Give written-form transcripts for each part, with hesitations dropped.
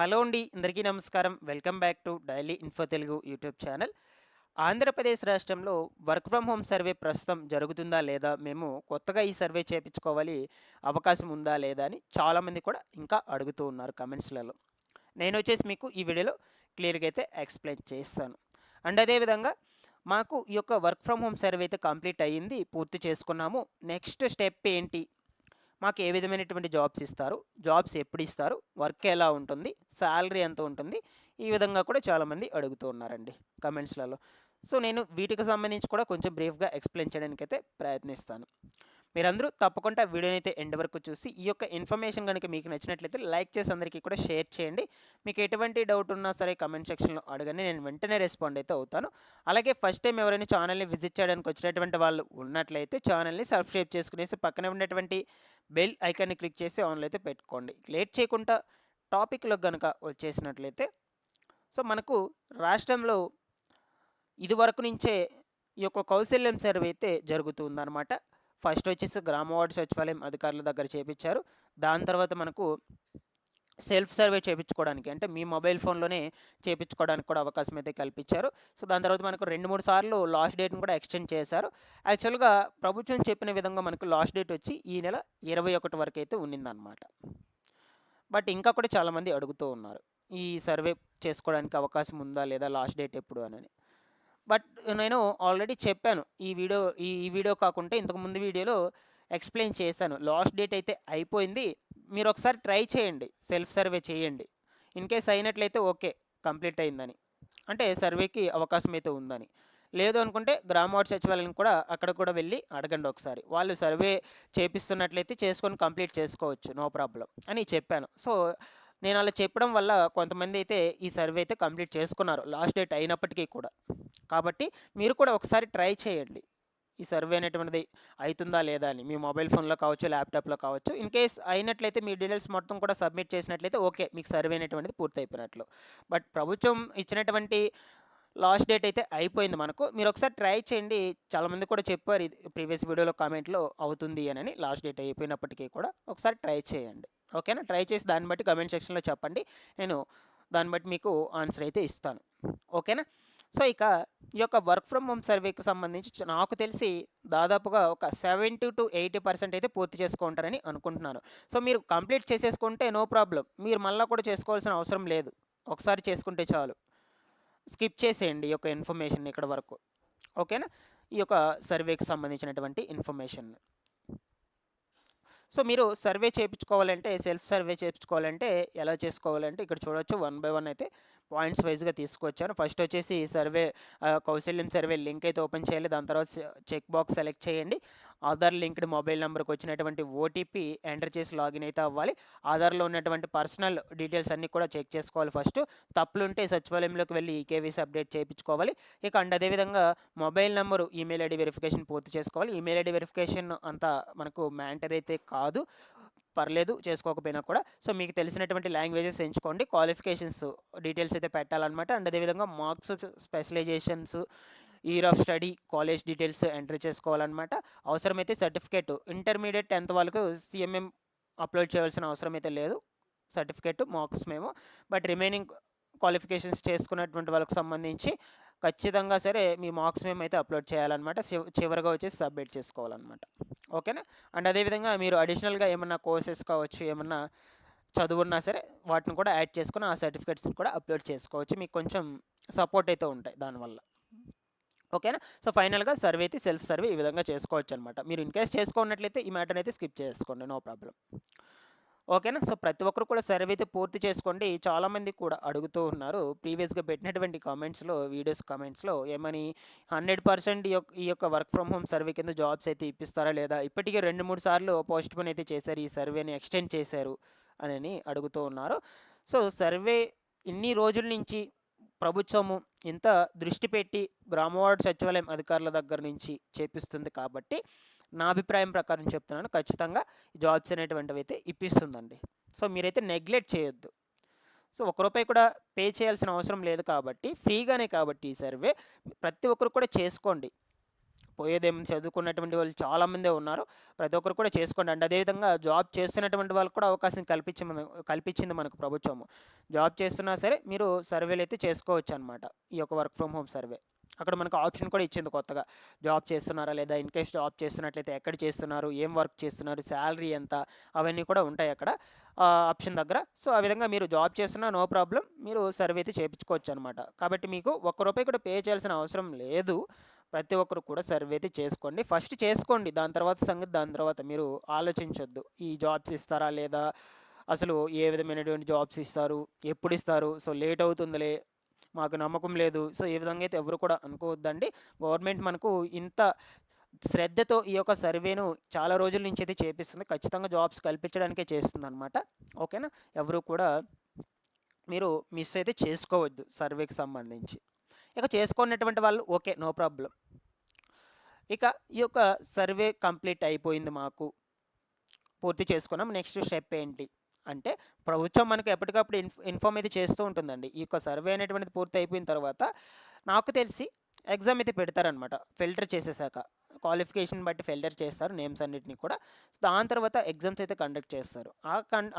Hello అండి. అందరికీ నమస్కారం. Welcome back to daily info Telugu YouTube channel. Andhra Pradesh రాష్ట్రంలో వర్క్ ఫ్రమ్ హోమ్ సర్వే ప్రస్తుతం జరుగుతుందా లేదా? మేము కొత్తగా ఈ సర్వే చేపించుకోవాలి అవకాశం ఉందా లేదా? అని చాలామంది కూడా ఇంకా అడుగుతూ ఉన్నారు కమెంట్స్‌లలో. నేనొచ్చేసి మీకు ఈ వీడియోలో క్లియర్‌గా అయితే ఎక్స్‌ప్లెయిన్ చేస్తాను. అండ్ అదేవిధంగా మాకు ఈ యొక్క వర్క్ ఫ్రమ్ హోమ్ సర్వే అయితే కంప్లీట్ అయ్యింది. పూర్తి చేసుకున్నాము. నెక్స్ట్ స్టెప్ ఏంటి? మాకు ఏ విధమైనటువంటి జాబ్స్ ఇస్తారు? జాబ్స్ ఎప్పుడిస్తారు? వర్క్ ఎలా ఉంటుంది? సాలరీ ఎంత ఉంటుంది? ఈ విధంగా కూడా చాలామంది అడుగుతూ ఉన్నారండి కమెంట్స్‌లలో. సో, నేను వీటికి సంబంధించి కూడా కొంచెం బ్రీఫ్‌గా ఎక్స్‌ప్లెయిన్ చేయడానికైతే ప్రయత్నిస్తాను. మీరందరూ తప్పకుండా వీడియోనైతే ఎండ్ వరకు చూసి ఈ యొక్క ఇన్ఫర్మేషన్ గనుక మీకు నచ్చినట్లయితే లైక్ చేసి అందరికీ కూడా షేర్ చేయండి. మీకు ఎటువంటి డౌట్ ఉన్నా సరే కామెంట్ సెక్షన్‌లో అడగండి. నేను వెంటనే రెస్పాండ్ అయితే అవుతాను. అలాగే ఫస్ట్ టైమ్ ఎవరైనా ఛానల్‌ని విజిట్ చేయడానికి వచ్చినటువంటి వాళ్ళు ఉన్నట్లయితే ఛానల్‌ని సబ్స్క్రైబ్ చేసుకునేసి పక్కనే ఉన్నటువంటి బెల్ ఐకాన్‌ని క్లిక్ చేసి ఆన్‌లో అయితే పెట్టుకోండి. లేట్ చేయకుండా టాపిక్‌లోకి గనుక వచ్చేసినట్లయితే సో, మనకు రాష్ట్రంలో ఇదివరకు నుంచే ఈ యొక్క కౌశల్యం సర్వే అయితే జరుగుతూ ఉందన్నమాట. ఫస్ట్ వచ్చేసి గ్రామ వార్డు సచివాలయం అధికారుల దగ్గర చేపిచ్చారు. దాని తర్వాత మనకు సెల్ఫ్ సర్వే చేపించుకోవడానికి అంటే మీ మొబైల్ ఫోన్‌లోనే చేపించుకోవడానికి కూడా అవకాశం అయితే కల్పించారు. సో, దాని తర్వాత మనకు 2, 3 సార్లు లాస్ట్ డేట్‌ని కూడా ఎక్స్‌టెండ్ చేశారు. యాక్చువల్‌గా ప్రభుత్వం చెప్పిన విధంగా మనకు లాస్ట్ డేట్ వచ్చి ఈ నెల 21 వరకైతే ఉన్నిందనమాట. బట్ ఇంకా కూడా చాలామంది అడుగుతూ ఉన్నారు. ఈ సర్వే చేసుకోవడానికి అవకాశం ఉందా? లేదా? లాస్ట్ డేట్ ఎప్పుడు అనని. బట్ నేను ఆల్రెడీ చెప్పాను. ఈ వీడియో కాకుంటే ఇంతకు ముందు వీడియోలో ఎక్స్‌ప్లెయిన్ చేశాను. లాస్ట్ డేట్ అయితే అయిపోయింది. మీరొకసారి ట్రై చేయండి. సెల్ఫ్ సర్వే చేయండి. ఇన్‌కేస్ అయినట్లయితే ఓకే. కంప్లీట్ అయిందని. అంటే సర్వేకి అవకాశం అయితే ఉందని. లేదు అనుకుంటే గ్రామ వార్డు సచివాలయం కూడా అక్కడ కూడా వెళ్లి అడగండి ఒకసారి. వాళ్ళు సర్వే చేపిస్తున్నట్లయితే చేసుకొని కంప్లీట్ చేసుకోవచ్చు. నో ప్రాబ్లమ్ అని చెప్పాను. సో, నేను అలా చెప్పడం వల్ల కొంతమంది అయితే ఈ సర్వే అయితే కంప్లీట్ చేసుకున్నారు. లాస్ట్ డేట్ అయినప్పటికీ కూడా. కాబట్టి మీరు కూడా ఒకసారి ట్రై చేయండి. ఈ సర్వే అనేటువంటిది అయితుందా లేదా అని. మీ మొబైల్ ఫోన్‌లో కావచ్చు, ల్యాప్‌టాప్‌లో కావచ్చు. ఇన్‌కేస్ అయినట్లయితే మీ డీటెయిల్స్ మొత్తం కూడా సబ్మిట్ చేసినట్లయితే ఓకే. మీకు సర్వే అనేటువంటిది పూర్తయిపోయినట్లు. బట్ ప్రభుత్వం ఇచ్చినటువంటి లాస్ట్ డేట్ అయితే అయిపోయింది మనకు. మీరొకసారి ట్రై చేయండి. చాలామంది కూడా చెప్పారు ఇది ప్రీవియస్ వీడియోలో కామెంట్‌లో అవుతుంది అనని. లాస్ట్ డేట్ అయిపోయినప్పటికీ కూడా ఒకసారి ట్రై చేయండి. ఓకేనా? ట్రై చేసి దాన్ని బట్టి కామెంట్ సెక్షన్‌లో చెప్పండి. నేను దాన్ని బట్టి మీకు ఆన్సర్ అయితే ఇస్తాను. ఓకేనా? సో, ఇక ఈ యొక్క వర్క్ ఫ్రమ్ హోమ్ సర్వేకి సంబంధించి నాకు తెలిసి దాదాపుగా ఒక 70-80% అయితే పూర్తి చేసుకుంటారని అనుకుంటున్నాను. సో, మీరు కంప్లీట్ చేసేసుకుంటే నో ప్రాబ్లమ్. మీరు మళ్ళా కూడా చేసుకోవాల్సిన అవసరం లేదు. ఒకసారి చేసుకుంటే చాలు. స్కిప్ చేసేయండి ఈ యొక్క ఇన్ఫర్మేషన్ ఇక్కడ వరకు. ఓకేనా? ఈ యొక్క సర్వేకి సంబంధించినటువంటి ఇన్ఫర్మేషన్. సో, మీరు సర్వే చేపించుకోవాలంటే సెల్ఫ్ సర్వే చేపించుకోవాలంటే ఎలా చేసుకోవాలంటే ఇక్కడ చూడొచ్చు వన్ బై వన్ అయితే పాయింట్స్ వైస్‌గా తీసుకొచ్చాను. ఫస్ట్ వచ్చేసి సర్వే కౌశల్యం సర్వే లింక్ అయితే ఓపెన్ చేయాలి. దాని తర్వాత చెక్ బాక్స్ సెలెక్ట్ చేయండి. ఆధార్ లింక్డ్ మొబైల్ నంబర్‌కి వచ్చినటువంటి ఓటీపీ ఎంటర్ చేసి లాగిన్ అయితే అవ్వాలి. ఆధార్‌లో ఉన్నటువంటి పర్సనల్ డీటెయిల్స్ అన్నీ కూడా చెక్ చేసుకోవాలి ఫస్టు. తప్పులుంటే సచివాలయంలోకి వెళ్లి ఈకేవైసీ అప్డేట్ చేపించుకోవాలి. ఇక అండ్ అదేవిధంగా mobile number, email ID verification పూర్తి చేసుకోవాలి. ఈమెయిల్ ఐడీ వెరిఫికేషన్ అంత మనకు మ్యాండటరీ అయితే కాదు. పర్లేదు చేసుకోకపోయినా కూడా. సో, మీకు తెలిసినటువంటి లాంగ్వేజెస్ ఎంచుకోండి. క్వాలిఫికేషన్స్ డీటెయిల్స్ అయితే పెట్టాలన్నమాట. అండ్ అదేవిధంగా marks, specialisations, year of study, college details enter చేసుకోవాలన్నమాట. అవసరమైతే సర్టిఫికేట్ ఇంటర్మీడియేట్ 10th వాళ్ళకు సీఎంఎం అప్లోడ్ చేయాల్సిన అవసరం అయితే లేదు. సర్టిఫికేట్, మార్క్స్ మేము. బట్ రిమైనింగ్ క్వాలిఫికేషన్స్ చేసుకున్నటువంటి వాళ్ళకి సంబంధించి ఖచ్చితంగా సరే మీ మార్క్స్ మేము అయితే అప్లోడ్ చేయాలన్నమాట. చివరగా వచ్చేసి సబ్మిట్ చేసుకోవాలన్నమాట. ఓకేనా? అండ్ అదేవిధంగా మీరు అడిషనల్‌గా ఏమన్నా కోర్సెస్ కావచ్చు, ఏమన్నా చదువున్నా సరే వాటిని కూడా యాడ్ చేసుకొని ఆ సర్టిఫికేట్స్‌ని కూడా అప్లోడ్ చేసుకోవచ్చు. మీకు కొంచెం సపోర్ట్ అయితే ఉంటాయి దానివల్ల. ఓకేనా? సో, ఫైనల్‌గా సర్వే అయితే సెల్ఫ్ సర్వే ఈ విధంగా చేసుకోవచ్చనమాట. మీరు ఇన్‌కేస్ చేసుకోనట్లయితే ఈ మ్యాటర్‌ని అయితే స్కిప్ చేసుకోండి. No problem. ఓకేనా? సో, ప్రతి ఒక్కరు కూడా సర్వే అయితే పూర్తి చేసుకోండి. చాలామంది కూడా అడుగుతూ ఉన్నారు. ప్రీవియస్‌గా పెట్టినటువంటి కామెంట్స్‌లో, వీడియోస్ కామెంట్స్‌లో ఏమని 100% ఈ యొక్క వర్క్ ఫ్రమ్ హోమ్ సర్వే కింద జాబ్స్ అయితే ఇప్పిస్తారా లేదా? ఇప్పటికే 2, 3 సార్లు పోస్ట్‌పోన్ అయితే చేశారు. ఈ సర్వేని ఎక్స్‌టెండ్ చేశారు అనని అడుగుతూ ఉన్నారు. సో, సర్వే ఇన్ని రోజుల నుంచి ప్రభుత్వము ఇంత దృష్టి పెట్టి గ్రామ వార్డు సచివాలయం అధికారుల దగ్గర నుంచి చేపిస్తుంది కాబట్టి నా అభిప్రాయం ప్రకారం చెప్తున్నాను. ఖచ్చితంగా జాబ్స్ అనేటువంటివి అయితే ఇప్పిస్తుందండి. సో, మీరైతే నెగ్లెక్ట్ చేయొద్దు. సో, ఒక్క రూపాయి కూడా పే చేయాల్సిన అవసరం లేదు కాబట్టి ఫ్రీగానే కాబట్టి ఈ సర్వే ప్రతి ఒక్కరు కూడా చేసుకోండి. పోయేదేముంది, చదువుకున్నటువంటి వాళ్ళు చాలామందే ఉన్నారు. ప్రతి ఒక్కరు కూడా చేసుకోండి. అండ్ అదేవిధంగా జాబ్ చేస్తున్నటువంటి వాళ్ళకి కూడా అవకాశం కల్పించింది మనకు ప్రభుత్వము. జాబ్ చేస్తున్నా సరే మీరు సర్వేలైతే చేసుకోవచ్చనమాట. ఈ యొక్క వర్క్ ఫ్రమ్ హోమ్ సర్వే. అక్కడ మనకు ఆప్షన్ కూడా ఇచ్చింది కొత్తగా. జాబ్ చేస్తున్నారా లేదా, ఇన్ కేస్ జాబ్ చేస్తున్నట్లయితే ఎక్కడ చేస్తున్నారు, ఏం వర్క్ చేస్తున్నారు, శాలరీ ఎంత, అవన్నీ కూడా ఉంటాయి అక్కడ ఆప్షన్ దగ్గర. సో ఆ విధంగా మీరు జాబ్ చేస్తున్నా నో ప్రాబ్లం, మీరు సర్వే అయితే చేయించుకోవచ్చు అనమాట. కాబట్టి మీకు ఒక్క రూపాయి కూడా పే చేయాల్సిన అవసరం లేదు. ప్రతి ఒక్కరు కూడా సర్వే అయితే చేసుకోండి. ఫస్ట్ చేసుకోండి, దాని తర్వాత సంగతి దాని తర్వాత. మీరు ఆలోచించొద్దు ఈ జాబ్స్ ఇస్తారా లేదా, అసలు ఏ విధమైనటువంటి జాబ్స్ ఇస్తారు, ఎప్పుడు ఇస్తారు, సో లేట్ అవుతుందిలే, మాకు నమ్మకం లేదు, సో ఈ విధంగా అయితే ఎవరు కూడా అనుకోవద్దండి. గవర్నమెంట్ మనకు ఇంత శ్రద్ధతో ఈ యొక్క సర్వేను చాలా రోజుల నుంచి అయితే చేపిస్తుంది. ఖచ్చితంగా జాబ్స్ కల్పించడానికే చేస్తుంది అనమాట. ఓకేనా, ఎవరు కూడా మీరు మిస్ అయితే చేసుకోవద్దు సర్వేకి సంబంధించి. ఇక చేసుకున్నటువంటి వాళ్ళు ఓకే, నో ప్రాబ్లం. ఇక ఈ యొక్క సర్వే కంప్లీట్ అయిపోయింది, మాకు పూర్తి చేసుకున్నాం. నెక్స్ట్ స్టెప్ ఏంటి అంటే, ప్రభుత్వం మనకు ఎప్పటికప్పుడు ఇన్ఫామ్ అయితే చేస్తూ ఉంటుందండి. ఈ యొక్క సర్వే అనేటువంటిది పూర్తి అయిపోయిన తర్వాత నాకు తెలిసి ఎగ్జామ్ అయితే పెడతారనమాట. ఫిల్టర్ చేసేసాక క్వాలిఫికేషన్ బట్టి ఫిల్టర్ చేస్తారు నేమ్స్ అన్నిటిని కూడా. దాని తర్వాత ఎగ్జామ్స్ అయితే కండక్ట్ చేస్తారు.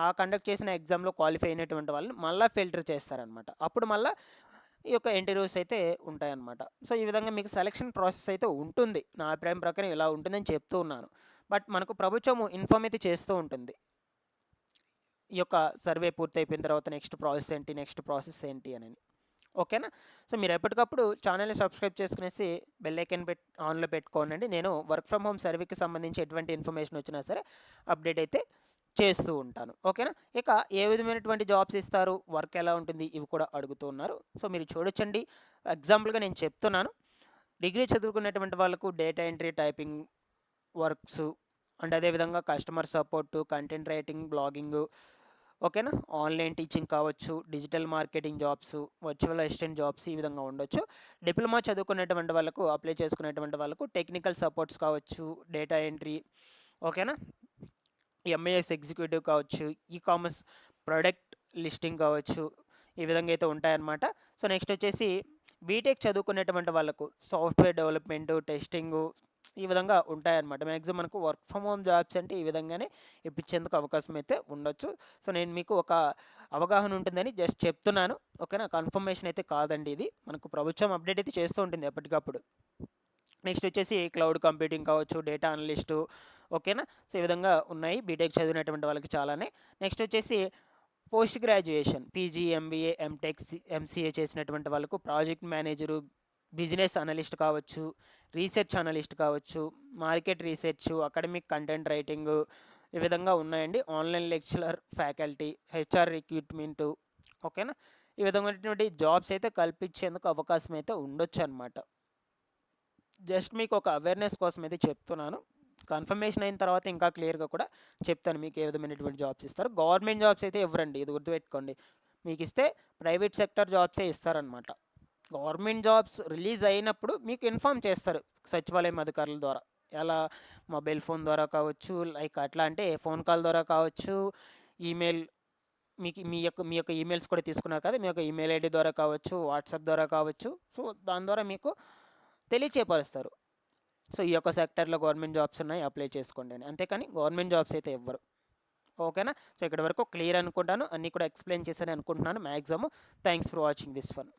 ఆ కండక్ట్ చేసిన ఎగ్జామ్లో క్వాలిఫై అయినటువంటి వాళ్ళని మళ్ళీ ఫిల్టర్ చేస్తారనమాట. అప్పుడు మళ్ళీ ఈ యొక్క ఇంటర్వ్యూస్ అయితే ఉంటాయన్నమాట. సో ఈ విధంగా మీకు సెలక్షన్ ప్రాసెస్ అయితే ఉంటుంది. నా అభిప్రాయం ప్రకారం ఇలా ఉంటుందని చెప్తూ ఉన్నాను. బట్ మనకు ప్రభుత్వం ఇన్ఫామ్ అయితే చేస్తూ ఉంటుంది ఈ యొక్క సర్వే పూర్తి అయిపోయిన తర్వాత నెక్స్ట్ ప్రాసెస్ ఏంటి అని. ఓకేనా, సో మీరు ఎప్పటికప్పుడు ఛానల్ని సబ్స్క్రైబ్ చేసుకునేసి బెల్ ఐకాన్ ఆన్లో పెట్టుకోనండి. నేను వర్క్ ఫ్రమ్ హోమ్ సర్వేకి సంబంధించి ఎటువంటి ఇన్ఫర్మేషన్ వచ్చినా సరే అప్డేట్ అయితే చేస్తూ ఉంటాను. ఓకేనా, ఇక ఏ విధమైనటువంటి జాబ్స్ ఇస్తారు, వర్క్ ఎలా ఉంటుంది, ఇవి కూడా అడుగుతూ ఉన్నారు. సో మీరు చూడొచ్చండి, ఎగ్జాంపుల్గా నేను చెప్తున్నాను. డిగ్రీ చదువుకున్నటువంటి వాళ్ళకు data entry, typing works, and అదేవిధంగా customer support, content writing, blogging, ఓకేనా, ఆన్లైన్ టీచింగ్ కావచ్చు, digital marketing jobs, virtual assistant jobs, ఈ విధంగా ఉండొచ్చు. డిప్లొమా చదువుకునేటువంటి వాళ్ళకు, అప్లై చేసుకునేటువంటి వాళ్ళకు టెక్నికల్ సపోర్ట్స్ కావచ్చు, డేటా ఎంట్రీ, ఓకేనా, ఎంఏఎస్ ఎగ్జిక్యూటివ్ కావచ్చు, ఈ-కామర్స్ ప్రొడక్ట్ లిస్టింగ్ కావచ్చు, ఈ విధంగా అయితే ఉంటాయన్నమాట. సో నెక్స్ట్ వచ్చేసి బీటెక్ చదువుకునేటువంటి వాళ్ళకు సాఫ్ట్వేర్ డెవలప్మెంటు, టెస్టింగు, ఈ విధంగా ఉంటాయన్నమాట. మ్యాక్సిమం మనకు వర్క్ ఫ్రమ్ హోమ్ జాబ్స్ అంటే ఈ విధంగానే ఇప్పించేందుకు అవకాశం అయితే ఉండొచ్చు. సో నేను మీకు ఒక అవగాహన ఉంటుందని జస్ట్ చెప్తున్నాను. ఓకేనా, కన్ఫర్మేషన్ అయితే కాదండి, ఇది మనకు ప్రభుత్వం అప్డేట్ అయితే చేస్తూ ఉంటుంది ఎప్పటికప్పుడు. నెక్స్ట్ వచ్చేసి క్లౌడ్ కంప్యూటింగ్ కావచ్చు, డేటా అనలిస్టు, ఓకేనా. సో ఈ విధంగా ఉన్నాయి బీటెక్ చదివినటువంటి వాళ్ళకి చాలానే. నెక్స్ట్ వచ్చేసి post graduation, PG, MBA, MTech, MCA చేసినటువంటి వాళ్ళకు ప్రాజెక్ట్ మేనేజరు, బిజినెస్ అనలిస్ట్ కావచ్చు, రీసెర్చ్ అనలిస్ట్ కావచ్చు, market research, academic content writing, ఈ విధంగా ఉన్నాయండి. Online lecturer, faculty, HR recruitment, ఓకేనా. ఈ విధమైనటువంటి జాబ్స్ అయితే కల్పించేందుకు అవకాశం అయితే ఉండొచ్చు అనమాట. జస్ట్ మీకు ఒక అవేర్నెస్ కోసం అయితే చెప్తున్నాను. కన్ఫర్మేషన్ అయిన తర్వాత ఇంకా క్లియర్గా కూడా చెప్తాను మీకు ఏ విధమైనటువంటి జాబ్స్ ఇస్తారు. గవర్నమెంట్ జాబ్స్ అయితే ఇవ్వరండి, ఇది గుర్తుపెట్టుకోండి. మీకు ఇస్తే ప్రైవేట్ సెక్టర్ జాబ్సే ఇస్తారనమాట. గవర్నమెంట్ జాబ్స్ రిలీజ్ అయినప్పుడు మీకు ఇన్ఫామ్ చేస్తారు సచివాలయం అధికారుల ద్వారా. ఎలా, మొబైల్ ఫోన్ ద్వారా కావచ్చు, లైక్ అట్లా అంటే ఫోన్ కాల్ ద్వారా కావచ్చు, ఈమెయిల్, మీ యొక్క ఈమెయిల్స్ కూడా తీసుకున్నారు కదా, మీ యొక్క ఈమెయిల్ ఐడి ద్వారా కావచ్చు, వాట్సాప్ ద్వారా కావచ్చు. సో దాని ద్వారా మీకు తెలియచేపరుస్తారు. సో ఈ యొక్క సెక్టర్లో గవర్నమెంట్ జాబ్స్ ఉన్నాయి, అప్లై చేసుకోండి అని. అంతేకాని గవర్నమెంట్ జాబ్స్ అయితే ఇవ్వరు. ఓకేనా, సో ఇక్కడ వరకు క్లియర్ అనుకుంటాను, అన్నీ కూడా ఎక్స్ప్లెయిన్ చేశాను అనుకుంటున్నాను maximum. Thanks for watching this one.